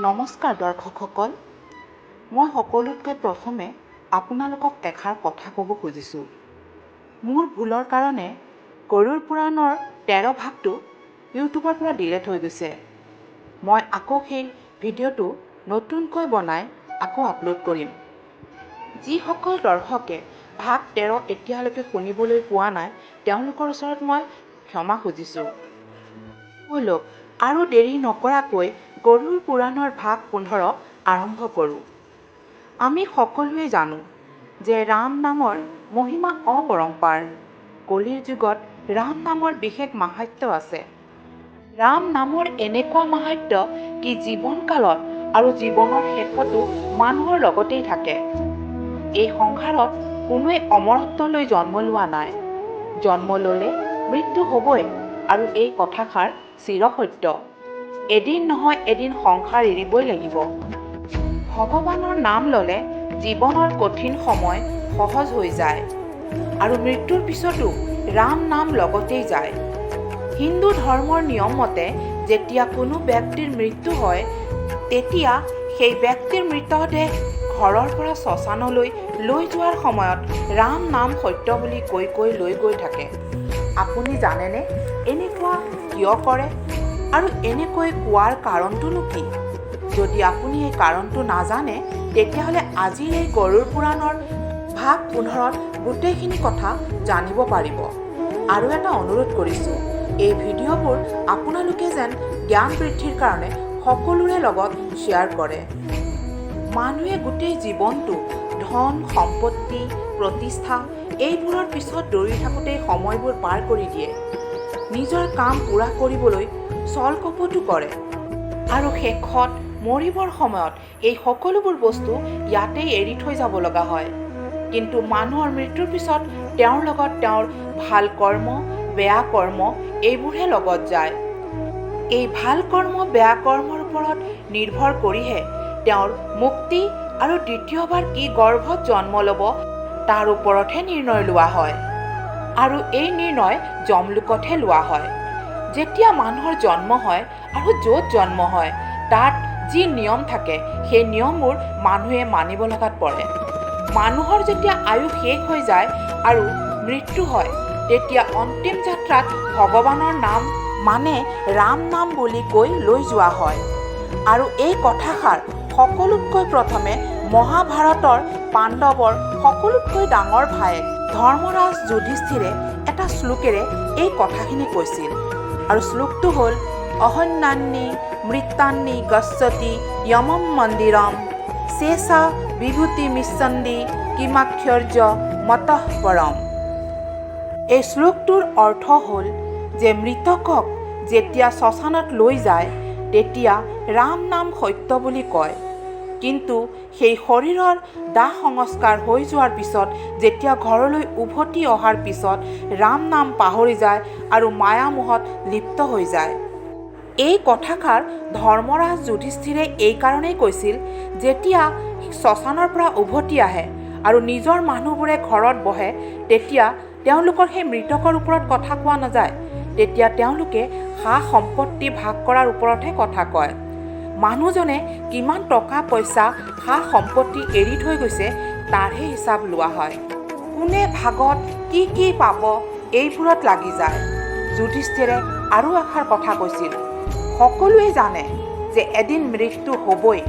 নমস্কাৰ দৰ্শকসকল, মই সকলোতকৈ প্ৰথমে আপোনালোকক এষাৰ কথা ক'ব খুজিছোঁ। মোৰ ভুলৰ কাৰণে গৰুড় পুৰাণৰ 13 ভাগটো ইউটিউবৰ পৰা ডিলিট হৈ গৈছে। মই আকৌ সেই ভিডিঅ'টো নতুনকৈ বনাই আকৌ আপলোড কৰিম। যিসকল দৰ্শকে ভাগ 13 এতিয়ালৈকে শুনিবলৈ পোৱা নাই, তেওঁলোকৰ ওচৰত মই ক্ষমা খুজিছোঁ। ব'লক আৰু দেৰি নকৰাকৈ গৰুড় পুৰাণৰ ভাগ 15 আৰম্ভ কৰোঁ। আমি সকলোৱে জানো যে ৰাম নামৰ মহিমা অপৰম্পাৰ। কলিৰ যুগত ৰাম নামৰ বিশেষ মাহাত্ম্য আছে। ৰাম নামৰ এনেকুৱা মাহাত্ম্য কি জীৱনকালত আৰু জীৱনৰ শেষতো মানুহৰ লগতেই থাকে। এই সংসাৰত কোনোৱে অমৰত্বলৈ জন্ম লোৱা নাই। জন্ম ল'লে মৃত্যু হ'বই, আৰু এই কথাষাৰ চিৰসত্য। এদিন নহয় এদিন সংসাৰ এৰিবই লাগিব। ভগৱানৰ নাম ল'লে জীৱনৰ কঠিন সময় সহজ হৈ যায়, আৰু মৃত্যুৰ পিছতো ৰাম নাম লগতেই যায়। হিন্দু ধৰ্মৰ নিয়ম মতে যেতিয়া কোনো ব্যক্তিৰ মৃত্যু হয়, তেতিয়া সেই ব্যক্তিৰ মৃতদেহ ঘৰৰ পৰা শ্মশানলৈ লৈ যোৱাৰ সময়ত ৰাম নাম সত্য বুলি কৈ কৈ লৈ গৈ থাকে। আপুনি জানেনে এনেকুৱা কিয় কৰে, আৰু এনেকৈ কোৱাৰ কাৰণটোনো কি? যদি আপুনি এই কাৰণটো নাজানে, তেতিয়াহ'লে আজিৰ এই গৰুড় পুৰাণৰ ভাগ 15ত গোটেইখিনি কথা জানিব পাৰিব। আৰু এটা অনুৰোধ কৰিছোঁ, এই ভিডিঅ'বোৰ আপোনালোকে যেন জ্ঞান বৃদ্ধিৰ কাৰণে সকলোৰে লগত শ্বেয়াৰ কৰে। মানুহে গোটেই জীৱনটো ধন সম্পত্তি প্ৰতিষ্ঠা এইবোৰৰ পিছত দৌৰি থাকোঁতেই সময়বোৰ পাৰ কৰি দিয়ে। নিজৰ কাম পূৰা কৰিবলৈ ছল কপটো কৰে, আৰু শেষত মৰিবৰ সময়ত এই সকলোবোৰ বস্তু ইয়াতেই এৰি থৈ যাব লগা হয়। কিন্তু মানুহৰ মৃত্যুৰ পিছত তেওঁৰ লগত তেওঁৰ ভাল কৰ্ম বেয়া কৰ্ম এইবোৰহে লগত যায়। এই ভাল কৰ্ম বেয়া কৰ্মৰ ওপৰত নিৰ্ভৰ কৰিহে তেওঁৰ মুক্তি আৰু দ্বিতীয়বাৰ কি গৰ্ভত জন্ম ল'ব তাৰ ওপৰতহে নিৰ্ণয় লোৱা হয়। আৰু এই নিৰ্ণয় যমলোকতহে লোৱা হয়। যেতিয়া মানুহৰ জন্ম হয় আৰু য'ত জন্ম হয় তাত যি নিয়ম থাকে, সেই নিয়মবোৰ মানুহে মানিব লগাত পৰে। মানুহৰ যেতিয়া আয়ু শেষ হৈ যায় আৰু মৃত্যু হয়, তেতিয়া অন্তিম যাত্ৰাত ভগৱানৰ নাম মানে ৰাম নাম বুলি কৈ লৈ যোৱা হয়। আৰু এই কথাষাৰ সকলোতকৈ প্ৰথমে মহাভাৰতৰ পাণ্ডৱৰ সকলোতকৈ ডাঙৰ ভায়েক ধৰ্মৰাজ যুধিষ্ঠিৰে এটা শ্লোকেৰে এই কথাখিনি কৈছিল। আৰু শ্লোকটো হ'ল অহন্যান্নি মৃতান্নি গচ্ছতি য়মম মন্দিৰম শেষা বিভূতি মিচ্ছন্দি কিমাক্ষৰ্য মতঃ পৰম। এই শ্লোকটোৰ অৰ্থ হ'ল যে মৃতকক যেতিয়া শ্মশানত লৈ যায়, তেতিয়া ৰাম নাম সত্য বুলি কয়। কিন্তু সেই শৰীৰৰ দাহ সংস্কাৰ হৈ যোৱাৰ পিছত যেতিয়া ঘৰলৈ উভতি অহাৰ পিছত ৰাম নাম পাহৰি যায় আৰু মায়ামোহত লিপ্ত হৈ যায়। এই কথাষাৰ ধৰ্মৰাজ যুধিষ্ঠিৰে এই কাৰণেই কৈছিল, যেতিয়া শ্মশানৰ পৰা উভতি আহে আৰু নিজৰ মানুহবোৰে ঘৰত বহে, তেতিয়া তেওঁলোকৰ সেই মৃতকৰ ওপৰত কথা কোৱা নাযায়। তেতিয়া তেওঁলোকে সা সম্পত্তি ভাগ কৰাৰ ওপৰতহে কথা কয়। মানুহজনে কিমান টকা পইচা সা সম্পত্তি এৰি থৈ গৈছে তাৰহে হিচাপ লোৱা হয়। কোনে ভাগত কি কি পাব এইবোৰত লাগি যায়। যুধিষ্ঠিৰে আৰু এষাৰ কথা কৈছিল, সকলোৱে জানে যে এদিন মৃত্যু হ'বই,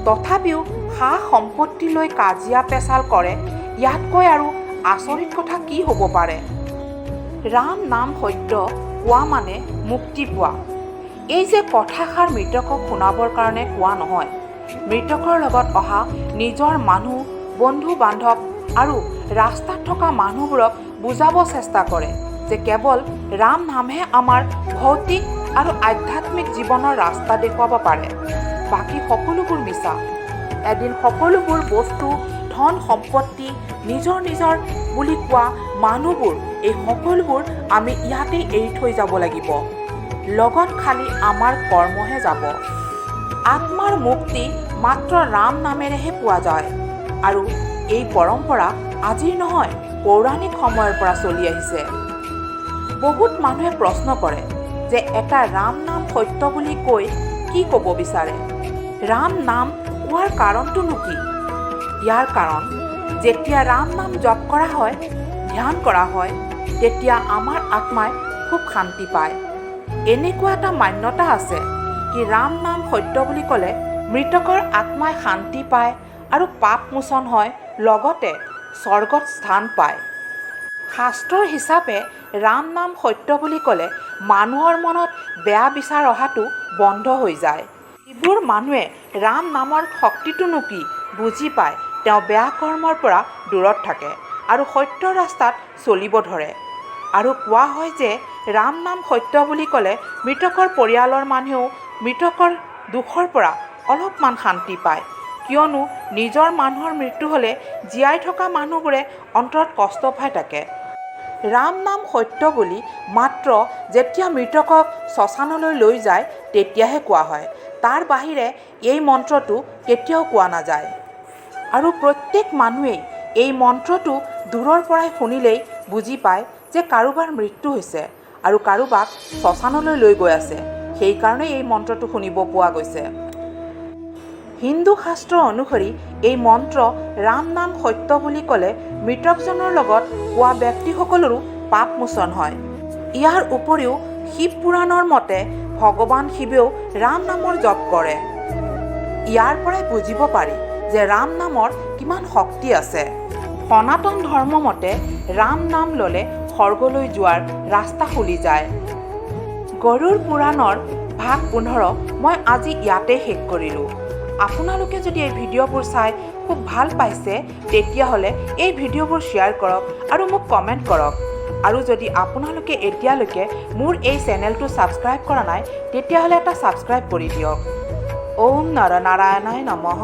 তথাপিও সা সম্পত্তি লৈ কাজিয়া পেচাল কৰে। ইয়াতকৈ আৰু আচৰিত কথা কি হ'ব পাৰে? ৰাম নাম সত্য কোৱা মানে মুক্তি পোৱা। এই যে কথাষাৰ মৃতকক শুনাবৰ কাৰণে কোৱা নহয়, মৃতকৰ লগত অহা নিজৰ মানুহ বন্ধু বান্ধৱ আৰু ৰাস্তাত থকা মানুহবোৰক বুজাব চেষ্টা কৰে যে কেৱল ৰাম নামহে আমাৰ ভৌতিক আৰু আধ্যাত্মিক জীৱনৰ ৰাস্তা দেখুৱাব পাৰে, বাকী সকলোবোৰ মিছা। এদিন সকলোবোৰ বস্তু ধন সম্পত্তি নিজৰ নিজৰ বুলি কোৱা মানুহবোৰ এই সকলোবোৰ আমি ইয়াতেই এৰি থৈ যাব লাগিব। লগত খালি আমাৰ কৰ্মহে যাব। আত্মাৰ মুক্তি মাত্ৰ ৰাম নামেৰেহে পোৱা যায়। আৰু এই পৰম্পৰা আজিৰ নহয়, পৌৰাণিক সময়ৰ পৰা চলি আহিছে। বহুত মানুহে প্ৰশ্ন কৰে যে এটা ৰাম নাম সত্য বুলি কৈ কি ক'ব বিচাৰে। ৰাম নাম কোৱাৰ কাৰণটোনো কি? ইয়াৰ কাৰণ যেতিয়া ৰাম নাম জপ কৰা হয়, ধ্যান কৰা হয়, তেতিয়া আমাৰ আত্মাই খুব শান্তি পায়। এনেকুৱা এটা মান্যতা আছে কি ৰাম নাম সত্য বুলি ক'লে মৃতকৰ আত্মাই শান্তি পায় আৰু পাপ মোচন হয়, লগতে স্বৰ্গত স্থান পায়। শাস্ত্ৰৰ হিচাপে ৰাম নাম সত্য বুলি ক'লে মানুহৰ মনত বেয়া বিচাৰ অহাটো বন্ধ হৈ যায়। যিবোৰ মানুহে ৰাম নামৰ শক্তিটোনো কি বুজি পায়, তেওঁ বেয়া কৰ্মৰ পৰা দূৰত থাকে আৰু সত্যৰ ৰাস্তাত চলিব ধৰে। আৰু কোৱা হয় যে ৰাম নাম সত্য বুলি ক'লে মৃতকৰ পৰিয়ালৰ মানুহেও মৃতকৰ দুখৰ পৰা অলপমান শান্তি পায়, কিয়নো নিজৰ মানুহৰ মৃত্যু হ'লে জীয়াই থকা মানুহবোৰে অন্তৰত কষ্ট পাই থাকে। ৰাম নাম সত্য বুলি মাত্ৰ যেতিয়া মৃতকক শ্মশানলৈ লৈ যায় তেতিয়াহে কোৱা হয়। তাৰ বাহিৰে এই মন্ত্ৰটো কেতিয়াও কোৱা নাযায়। আৰু প্ৰত্যেক মানুহেই এই মন্ত্ৰটো দূৰৰ পৰাই শুনিলেই বুজি পায় যে কাৰোবাৰ মৃত্যু হৈছে আৰু কাৰোবাক শ্মশানলৈ লৈ গৈ আছে। সেইকাৰণেই এই মন্ত্ৰটো শুনিব পোৱা গৈছে। হিন্দু শাস্ত্ৰ অনুসৰি এই মন্ত্ৰ ৰাম নাম সত্য বুলি ক'লে মৃতকজনৰ লগত পোৱা ব্যক্তিসকলৰো পাপ মোচন হয়। ইয়াৰ উপৰিও শিৱ পুৰাণৰ মতে ভগৱান শিৱেও ৰাম নামৰ জপ কৰে। ইয়াৰ পৰাই বুজিব পাৰি যে ৰাম নামৰ কিমান শক্তি আছে। সনাতন ধৰ্ম মতে ৰাম নাম ল'লে স্বৰ্গলৈ যোৱাৰ ৰাস্তা খুলি যায়। গৰুড় পুৰাণৰ ভাগ 15 মই আজি ইয়াতে শেষ কৰিলোঁ। আপোনালোকে যদি এই ভিডিঅ'বোৰ চাই খুব ভাল পাইছে তেতিয়াহ'লে এই ভিডিঅ'বোৰ শ্বেয়াৰ কৰক আৰু মোক কমেণ্ট কৰক। আৰু যদি আপোনালোকে এতিয়ালৈকে মোৰ এই চেনেলটো ছাবস্ক্ৰাইব কৰা নাই তেতিয়াহ'লে এটা ছাবস্ক্ৰাইব কৰি দিয়ক। ওম নৰনাৰায়ণায় নমঃ।